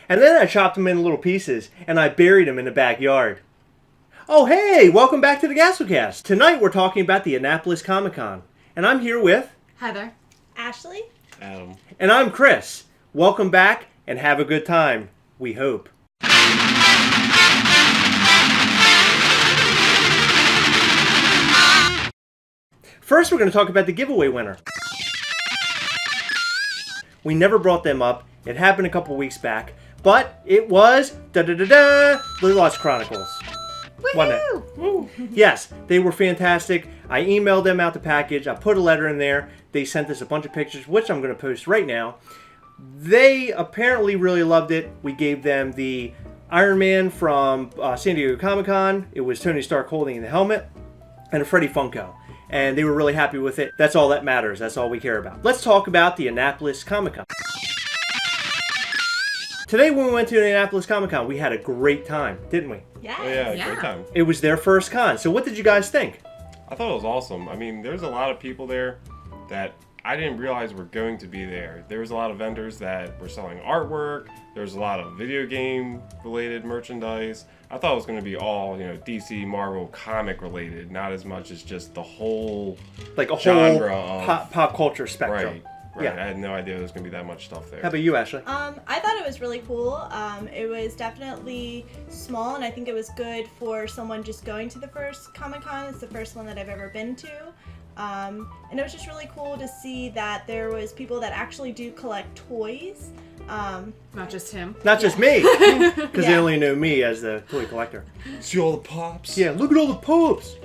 And then I chopped them into little pieces, and I buried them in the backyard. Oh, hey! Welcome back to the Gastlecast. Tonight we're talking about the Annapolis Comic-Con. And I'm here with... Heather. Ashley. Adam. And I'm Chris. Welcome back, and have a good time. We hope. First, we're going to talk about the giveaway winner. We never brought them up. It happened a couple weeks back. But it was... The Lost Chronicles. Woohoo! Yes, they were fantastic. I emailed them out the package. I put a letter in there. They sent us a bunch of pictures, which I'm going to post right now. They apparently really loved it. We gave them the Iron Man from San Diego Comic-Con. It was Tony Stark holding the helmet. And a Freddy Funko. And they were really happy with it. That's all that matters. That's all we care about. Let's talk about the Annapolis Comic-Con. Today when we went to the Annapolis Comic-Con, we had a great time, didn't we? Yes. Oh, yeah, great time. It was their first con. So what did you guys think? I thought it was awesome. I mean, there's a lot of people there that I didn't realize were going to be there. There was a lot of vendors that were selling artwork. There was a lot of video game related merchandise. I thought it was going to be all, DC, Marvel, comic related, not as much as just the whole genre of pop culture spectrum. Right. Yeah. I had no idea there was going to be that much stuff there. How about you, Ashley? I thought it was really cool. It was definitely small, and I think it was good for someone just going to the first Comic-Con. It's the first one that I've ever been to. And it was just really cool to see that there was people that actually do collect toys. Not just him. Not just me, because they only know me as the toy collector. See all the pops? Yeah, look at all the pops.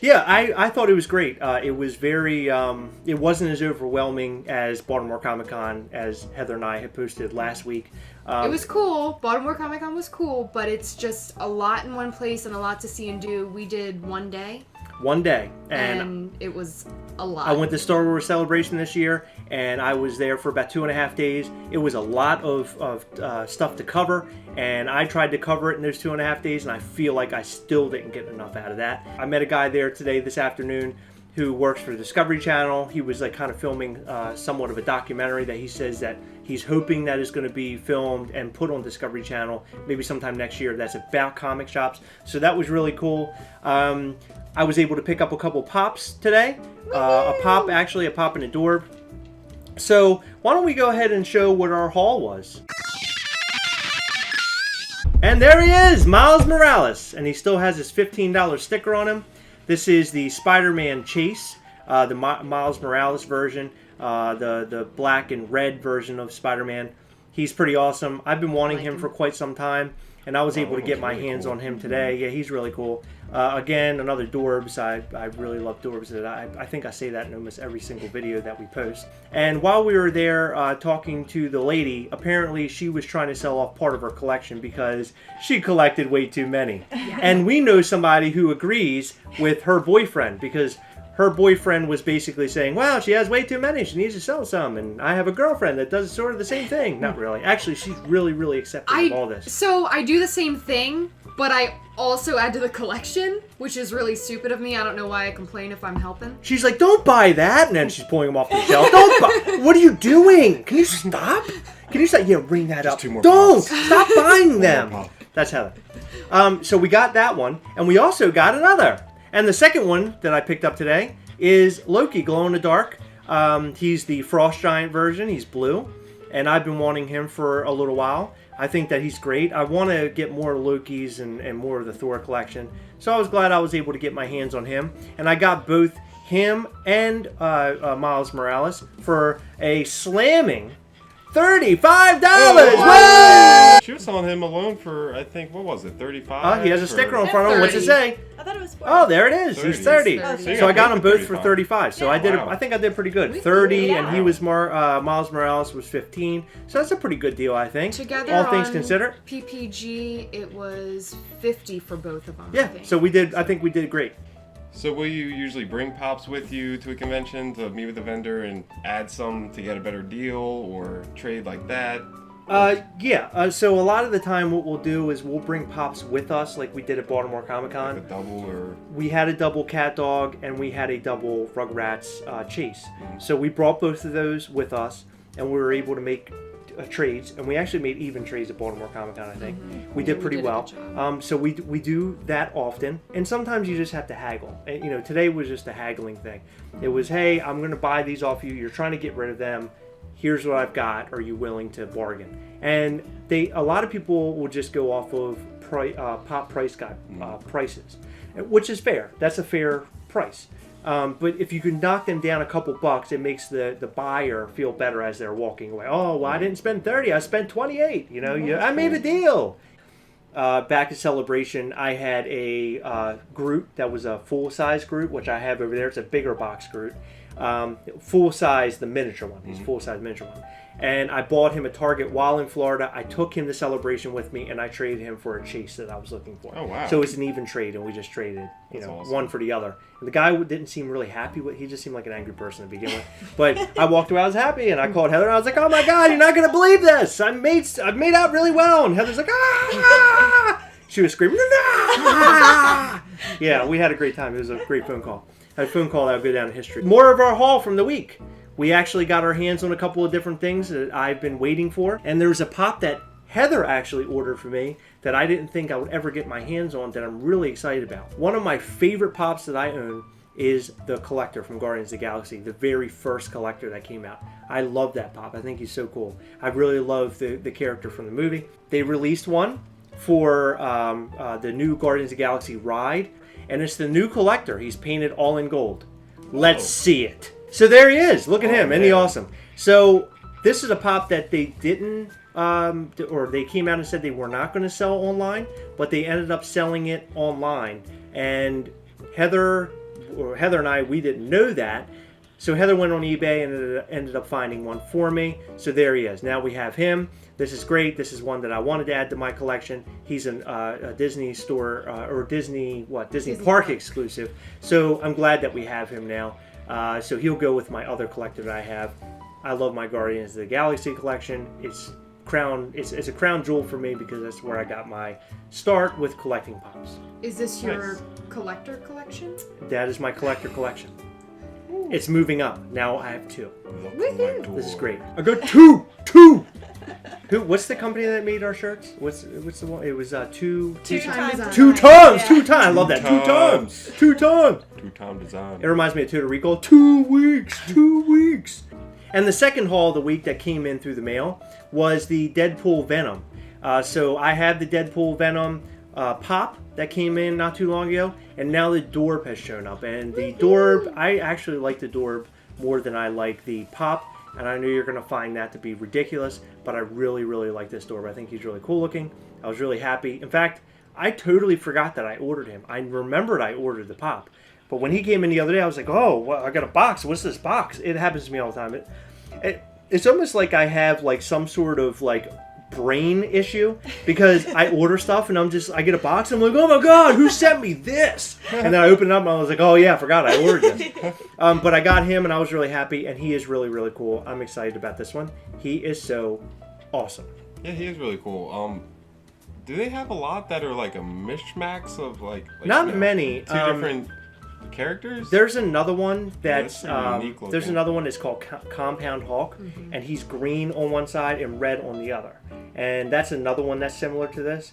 Yeah, I thought it was great. It was very, it wasn't as overwhelming as Baltimore Comic-Con, as Heather and I had posted last week. It was cool. Baltimore Comic-Con was cool, but it's just a lot in one place and a lot to see and do. We did one day. One day. And it was a lot. I went to Star Wars Celebration this year, and I was there for about 2.5 days. It was a lot of stuff to cover, and I tried to cover it in those 2.5 days, and I feel like I still didn't get enough out of that. I met a guy there this afternoon, who works for the Discovery Channel. He was kind of filming somewhat of a documentary that he says that he's hoping that is going to be filmed and put on Discovery Channel maybe sometime next year. That's about comic shops. So that was really cool. I was able to pick up a couple pops today. A pop and a Dorb. So why don't we go ahead and show what our haul was. And there he is, Miles Morales. And he still has his $15 sticker on him. This is the Spider-Man Chase, the Miles Morales version, the black and red version of Spider-Man. He's pretty awesome. I've been wanting him for quite some time, and I was able to get my hands on him today. Yeah, he's really cool. Again, another Dorbs. I really love Dorbs. I think I say that in almost every single video that we post. And while we were there talking to the lady, apparently she was trying to sell off part of her collection because she collected way too many. Yeah. And we know somebody who agrees with her boyfriend, because her boyfriend was basically saying, wow, she has way too many. She needs to sell some. And I have a girlfriend that does sort of the same thing. Not really. Actually, she's really, really accepting of all this. So I do the same thing, but I also add to the collection, which is really stupid of me. I don't know why I complain if I'm helping. She's like, don't buy that. And then she's pulling them off the shelf. Don't buy. What are you doing? Can you stop? Can you stop? Yeah, ring that up. Don't. Stop buying them. That's Heather. So we got that one. And we also got another. And the second one that I picked up today is Loki, Glow in the Dark. He's the Frost Giant version. He's blue. And I've been wanting him for a little while. I think that he's great. I want to get more Lokis and more of the Thor collection. So I was glad I was able to get my hands on him. And I got both him and Miles Morales for a slamming $35! Oh, she was selling him alone for, I think, what was it, $35? He has a sticker on front of him. What's it say? I thought it was 40. Oh, there it is. He's 30. So I got them both for 35. So I did. Wow. I think I did pretty good. 30, and he was Miles Morales was 15. So that's a pretty good deal, I think. Together, all things considered. PPG, it was 50 for both of them. Yeah. So we did. I think we did great. So will you usually bring pops with you to a convention to meet with the vendor and add some to get a better deal or trade like that? Yeah. So a lot of the time what we'll do is we'll bring pops with us, like we did at Baltimore Comic-Con. Like a double or... We had a double Cat Dog and we had a double Rugrats Chase. Mm-hmm. So we brought both of those with us and we were able to make trades, and we actually made even trades at Baltimore Comic-Con, I think. We Yeah, did we pretty did a well. good job. So we do that often, and sometimes you just have to haggle. And, you know, today was just a haggling thing. It was, hey, I'm going to buy these off you. You're trying to get rid of them. Here's what I've got. Are you willing to bargain? And a lot of people will just go off of pop price guide prices, which is fair. That's a fair price. But if you can knock them down a couple bucks, it makes the buyer feel better as they're walking away. Oh, well, I didn't spend 30, I spent 28. You know, I made a deal. Back at Celebration, I had a Groot that was a full-size Groot, which I have over there. It's a bigger box Groot. Full-size, the miniature one. He's full-size miniature one. And I bought him at Target while in Florida. I took him to Celebration with me, and I traded him for a Chase that I was looking for. Oh, wow. So it's an even trade, and we just traded, That's awesome. one for the other. And the guy didn't seem really happy with. He just seemed like an angry person to begin with. But I walked away, I was happy, and I called Heather, and I was like, "Oh my God, you're not gonna believe this! I've made out really well." And Heather's like, "Ah!" She was screaming, "Ah!" Yeah, we had a great time. It was a great phone call. I had a phone call that'll go down in history. More of our haul from the week. We actually got our hands on a couple of different things that I've been waiting for. And there was a pop that Heather actually ordered for me that I didn't think I would ever get my hands on that I'm really excited about. One of my favorite pops that I own is the collector from Guardians of the Galaxy, the very first collector that came out. I love that pop. I think he's so cool. I really love the character from the movie. They released one for the new Guardians of the Galaxy ride, and it's the new collector. He's painted all in gold. Let's see it. So there he is. Look at him. Isn't he awesome? So this is a pop that they didn't, or they came out and said they were not going to sell online, but they ended up selling it online. And Heather and I, we didn't know that. So Heather went on eBay and ended up finding one for me. So there he is. Now we have him. This is great. This is one that I wanted to add to my collection. He's a Disney store or Disney Park exclusive. So I'm glad that we have him now. So he'll go with my other collector that I have. I love my Guardians of the Galaxy collection. It's a crown jewel for me because that's where I got my start with collecting pops. Is this your collector collection? That is my collector collection. It's moving up. Now I have two. This is great. I got two. What's the company that made our shirts? What's the one? It was two Time times. Yeah. 2 times. I love that. 2 times. 2 times. 2-time design. It reminds me of Total Recall. 2 weeks. 2 weeks. And the second haul of the week that came in through the mail was the Deadpool Venom. So I had the Deadpool Venom pop that came in not too long ago, and now the Dorb has shown up. And the Dorb, I actually like the Dorb more than I like the pop. And I know you're going to find that to be ridiculous, but I really, really like this Dorb. I think he's really cool looking. I was really happy. In fact, I totally forgot that I ordered him. I remembered I ordered the pop. But when he came in the other day, I was like, oh, well, I got a box. What's this box? It happens to me all the time. It's almost like I have like some sort of like brain issue because I order stuff and I get a box and I'm like, oh my God, who sent me this? And then I open it up and I was like, oh yeah, I forgot I ordered this. But I got him and I was really happy, and he is really, really cool. I'm excited about this one. He is so awesome. Yeah, he is really cool. Do they have a lot that are like a mishmax of like Not many. two different characters? There's another one that's unique there's looking. another one that's called Compound Hulk, and he's green on one side and red on the other. And that's another one that's similar to this.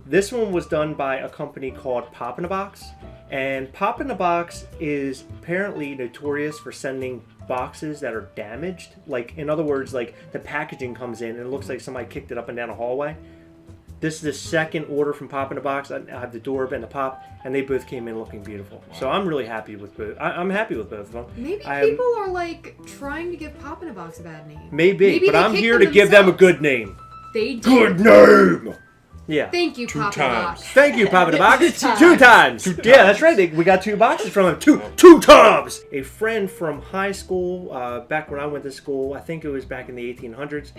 This one was done by a company called Pop in a Box, and Pop in a Box is apparently notorious for sending boxes that are damaged. Like, in other words, like the packaging comes in and it looks like somebody kicked it up and down a hallway. This is the second order from Pop in a Box. I have the Dorb and the Pop, and they both came in looking beautiful. Wow. So I'm really happy with both. I'm happy with both of them. Maybe people are like trying to give Pop in a Box a bad name. Maybe but they I'm kicked here to give them a good name. They did. Good name! Yeah. Thank you, Pop in a Box. Thank you, Pop in a Box. 2 2 times. Yeah, that's right. We got 2 boxes from him. Two times. A friend from high school, back when I went to school, I think it was back in the 1800s,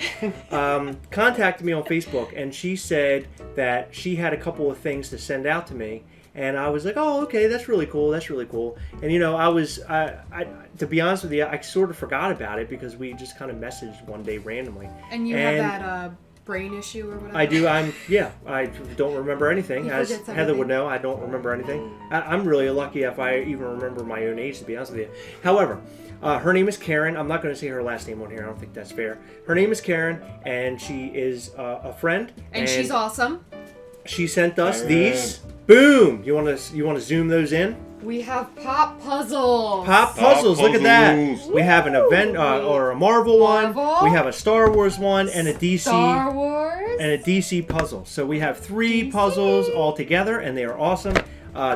contacted me on Facebook, and she said that she had a couple of things to send out to me. And I was like, oh, okay, that's really cool. That's really cool. And, you know, to be honest with you, I sort of forgot about it because we just kind of messaged one day randomly. And you have that brain issue or whatever. I do. I don't remember anything. He As forgets Heather would everything. know, I don't remember anything. I'm really lucky if I even remember my own age, to be honest with you. However, her name is Karen. I'm not going to say her last name on here. I don't think that's fair. Her name is Karen, and she is a friend. And she's awesome. She sent us Karen. these. Boom! You want to zoom those in? We have pop puzzles. Pop puzzles. Look at that. puzzles. We have an event or a Marvel one. Marvel. We have a Star Wars one and a DC. Star Wars. And a DC puzzle. So we have 3 puzzles all together, and they are awesome.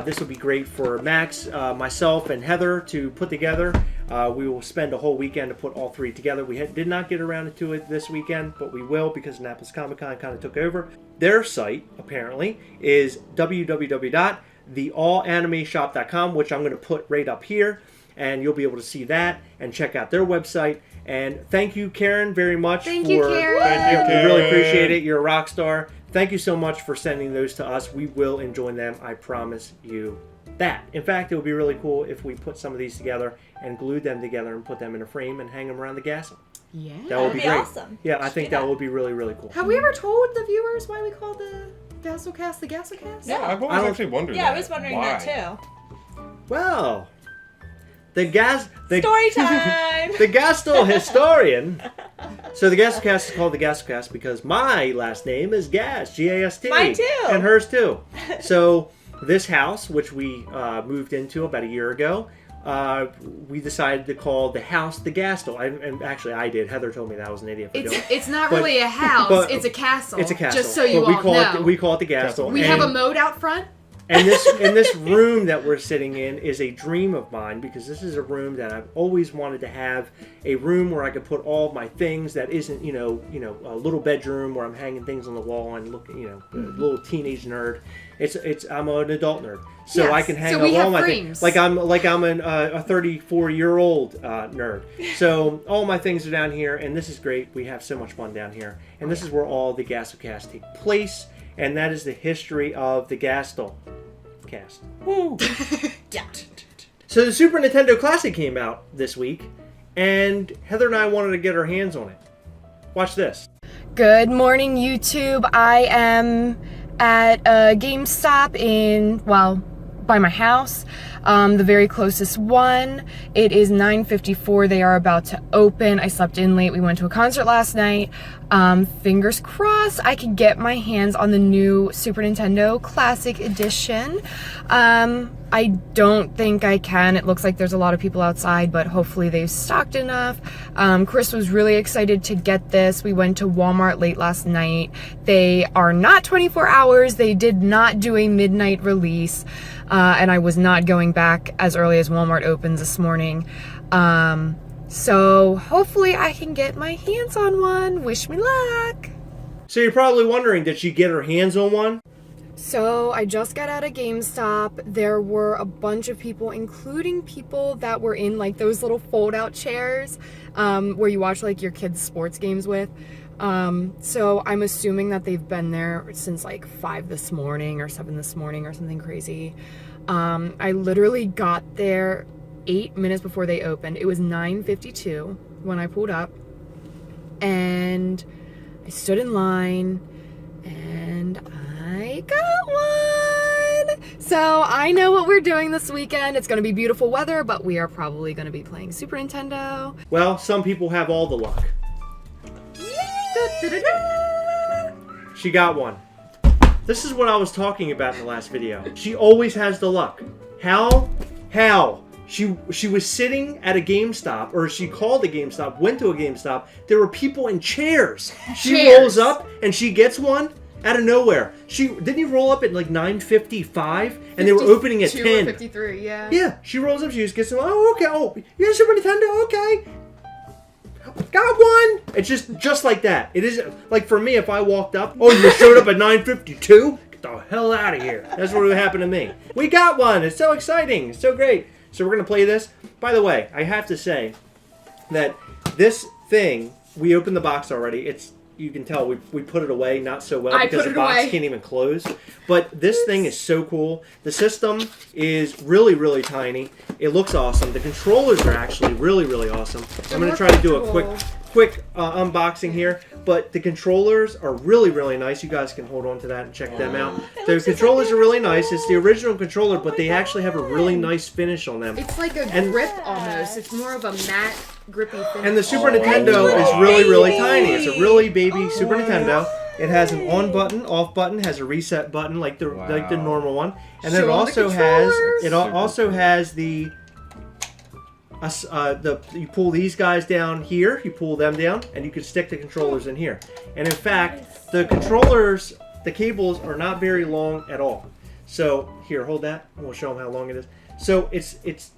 This will be great for Max, myself, and Heather to put together. We will spend a whole weekend to put all 3 together. We did not get around to it this weekend, but we will because Annapolis Comic-Con kind of took over. Their site, apparently, is www.theallanimeshop.com, which I'm going to put right up here, and you'll be able to see that and check out their website. And thank you, Karen, very much. Thank you, Karen. Thank you, We really Karen. appreciate it. You're a rock star. Thank you so much for sending those to us. We will enjoy them. I promise you that. In fact, it would be really cool if we put some of these together and glued them together and put them in a frame and hang them around the Gastle. Yeah. That would be great. awesome. Yeah, I Should think do that would be really, really cool. Have we ever told the viewers why we call the Gastlecast the Gastlecast? Yeah, I've I always don't- actually wondered Yeah, that. I was wondering Why? that too. Well, the Story time! The Gastel historian. So the Gastlecast is called the Gastlecast because my last name is Gast, G-A-S-T. Mine too. And hers too. So this house, which we moved into about a year ago, we decided to call the house the Gastel. And actually, I did. Heather told me that I was an idiot for doing it. It's not But- really a house. but- It's a castle. It's a castle. Just so you But we all call know. we call it the Gastel. We have a moat out front. And this room that we're sitting in is a dream of mine because this is a room that I've always wanted to have, a room where I could put all of my things that isn't, a little bedroom where I'm hanging things on the wall and looking, a little teenage nerd. I'm an adult nerd. So Yes. I can hang So up we all have my frames. things. Like I'm a 34-year-old nerd. So all my things are down here, and this is great. We have so much fun down here. And this is where all the Gastlecast take place, and that is the history of the Gastel cast. Woo. Yeah. So the Super Nintendo Classic came out this week, and Heather and I wanted to get our hands on it. Watch this. Good morning, YouTube. I am at a GameStop by my house, the very closest one. It is 9:54. They are about to open. I slept in late. We went to a concert last night. Fingers crossed I can get my hands on the new Super Nintendo Classic Edition. I don't think I can. It looks like there's a lot of people outside, but hopefully they've stocked enough. Chris was really excited to get this. We went to Walmart late last night. They are not 24 hours. They did not do a midnight release, and I was not going back as early as Walmart opens this morning. So hopefully I can get my hands on one. Wish me luck. So you're probably wondering, did she get her hands on one? So I just got out of GameStop. There were a bunch of people, including people that were in like those little fold-out chairs where you watch like your kids' sports games with. So I'm assuming that they've been there since like 5 this morning or 7 this morning or something crazy. I literally got there 8 minutes before they opened. It was 9:52 when I pulled up, and I stood in line, and I got one. So I know what we're doing this weekend. It's going to be beautiful weather, but we are probably going to be playing Super Nintendo. Well, some people have all the luck. She got one. This is what I was talking about in the last video. She always has the luck. How? She was sitting at a GameStop, or she called a GameStop, went to a GameStop. There were people in chairs. She rolls up and she gets one out of nowhere. Didn't you roll up at like 9:55 and they were opening at 10? 53, yeah. Yeah, she rolls up, she just gets them. Oh, okay. Oh, you got a Super Nintendo? Okay. Got one. It's just like that. It is like for me, if I walked up, oh, you showed up at 9:52? Get the hell out of here. That's what would happen to me. We got one. It's so exciting. It's so great. So we're going to play this. By the way, I have to say that this thing, we opened the box already. You can tell we put it away not so well because the box can't even close. But this thing is so cool. The system is really, really tiny. It looks awesome. The controllers are actually really, really awesome. I'm going to try to do a quick quick unboxing here, but the controllers are really, really nice. You guys can hold on to that and check them out. The controllers are really nice. It's the original controller, but they actually have a really nice finish on them. It's like a grip almost. It's more of a matte, grippy finish. And the Super Nintendo is really, really tiny. It's a really baby Super Nintendo. It has an on button, off button, has a reset button like the normal one, and then it also has the you pull these guys down here, you pull them down, and you can stick the controllers in here. And in fact, the controllers, the cables are not very long at all. So here, hold that. We'll show them how long it is. So it's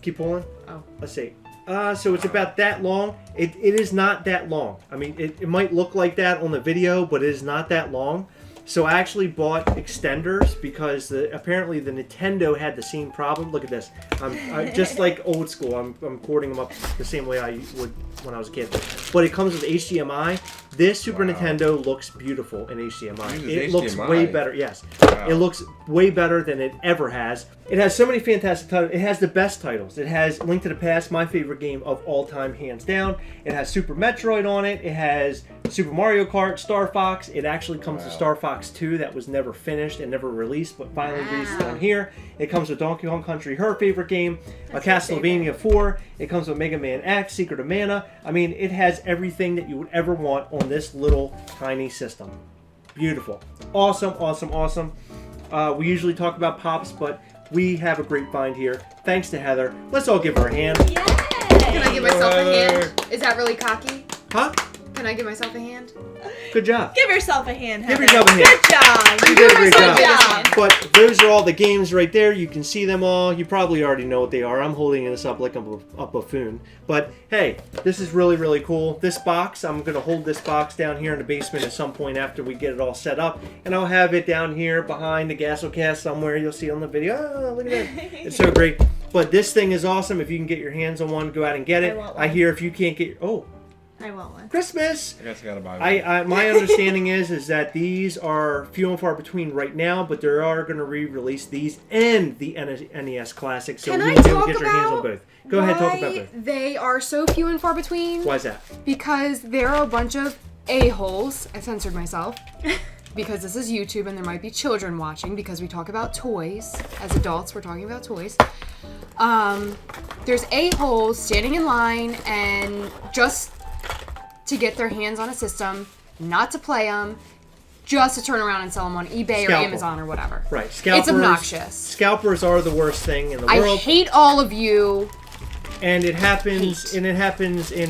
keep pulling. Oh, let's see. So it's about that long. It is not that long. I mean, it might look like that on the video, but it is not that long. So I actually bought extenders because apparently the Nintendo had the same problem. Look at this. I'm just like old school. I'm cording them up the same way I would when I was a kid. But it comes with HDMI. This Super Nintendo looks beautiful in HDMI. It looks way better. Yes. Wow. It looks way better than it ever has. It has so many fantastic titles. It has the best titles. It has Link to the Past, my favorite game of all time, hands down. It has Super Metroid on it. It has Super Mario Kart, Star Fox. It actually comes to Star Fox 2 that was never finished and never released, but finally released on here. It comes with Donkey Kong Country, her favorite game, Castlevania 4. It comes with Mega Man X, Secret of Mana. I mean, it has everything that you would ever want on this little tiny system. Beautiful. Awesome, awesome, awesome. We usually talk about Pops, but we have a great find here. Thanks to Heather. Let's all give her a hand. Yay! Can I give myself a hand? Is that really cocky? Huh? Can I give myself a hand? Good job. Give yourself a hand, Heather. Give yourself a hand. Good job. You did a great Good job. job. But those are all the games right there. You can see them all. You probably already know what they are. I'm holding this up like a buffoon. But hey, this is really, really cool. This box, I'm going to hold this box down here in the basement at some point after we get it all set up. And I'll have it down here behind the Gastlecast somewhere. You'll see on the video. Oh, look at that. It's so great. But this thing is awesome. If you can get your hands on one, go out and get it. I hear if you can't get... I want one. Christmas! I guess I gotta buy one. My understanding is that these are few and far between right now, but they are going to re-release these and the NES Classic, so Can you'll I be able to talk get your hands on about both. Go ahead, talk about both. They are so few and far between. Why is that? Because there are a bunch of a-holes. I censored myself. Because this is YouTube and there might be children watching because we talk about toys. As adults, we're talking about toys. There's a-holes standing in line and just to get their hands on a system, not to play them, just to turn around and sell them on eBay or Amazon or whatever. Right. Scalpers, it's obnoxious. Scalpers are the worst thing in the world. I hate all of you. And it happens in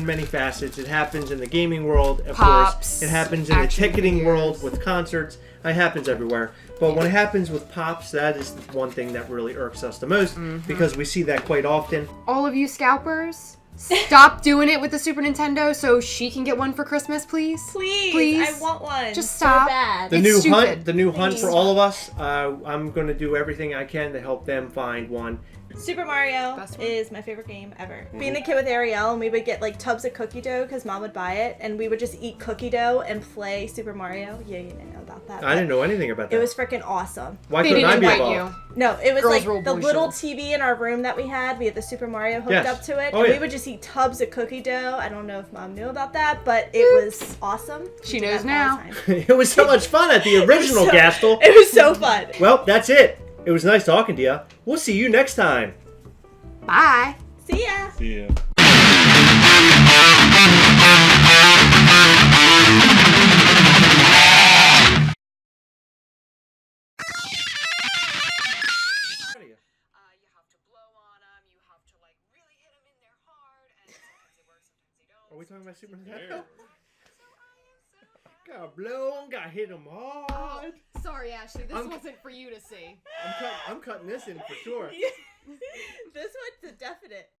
many facets. It happens in the gaming world, of Pops, course. It happens in the ticketing world with concerts. It happens everywhere. But when it happens with Pops, that is the one thing that really irks us the most because we see that quite often. All of you scalpers, stop doing it with the Super Nintendo so she can get one for Christmas, please. Please. I want one. Just stop. So bad. The new hunt for all of us. I'm going to do everything I can to help them find one. Super Mario is my favorite game ever. Being a kid with Ariel, and we would get like tubs of cookie dough because Mom would buy it, and we would just eat cookie dough and play Super Mario. Yeah, you didn't know about that. I didn't know anything about that. It was freaking awesome. Why couldn't I be involved? You. No, it was Girls like the little TV in our room that we had. We had the Super Mario hooked up to it, and we would just eat tubs of cookie dough. I don't know if Mom knew about that, but it was awesome. She knows now. It was so much fun at the original Gastel. It was so fun. Well, that's it. It was nice talking to you. We'll see you next time. Bye. See ya. See ya. Are we talking about Super Nintendo? Gotta blow on, gotta hit them hard. Oh, sorry, Ashley. This wasn't for you to see. I'm cutting this in for sure. This one's a definite.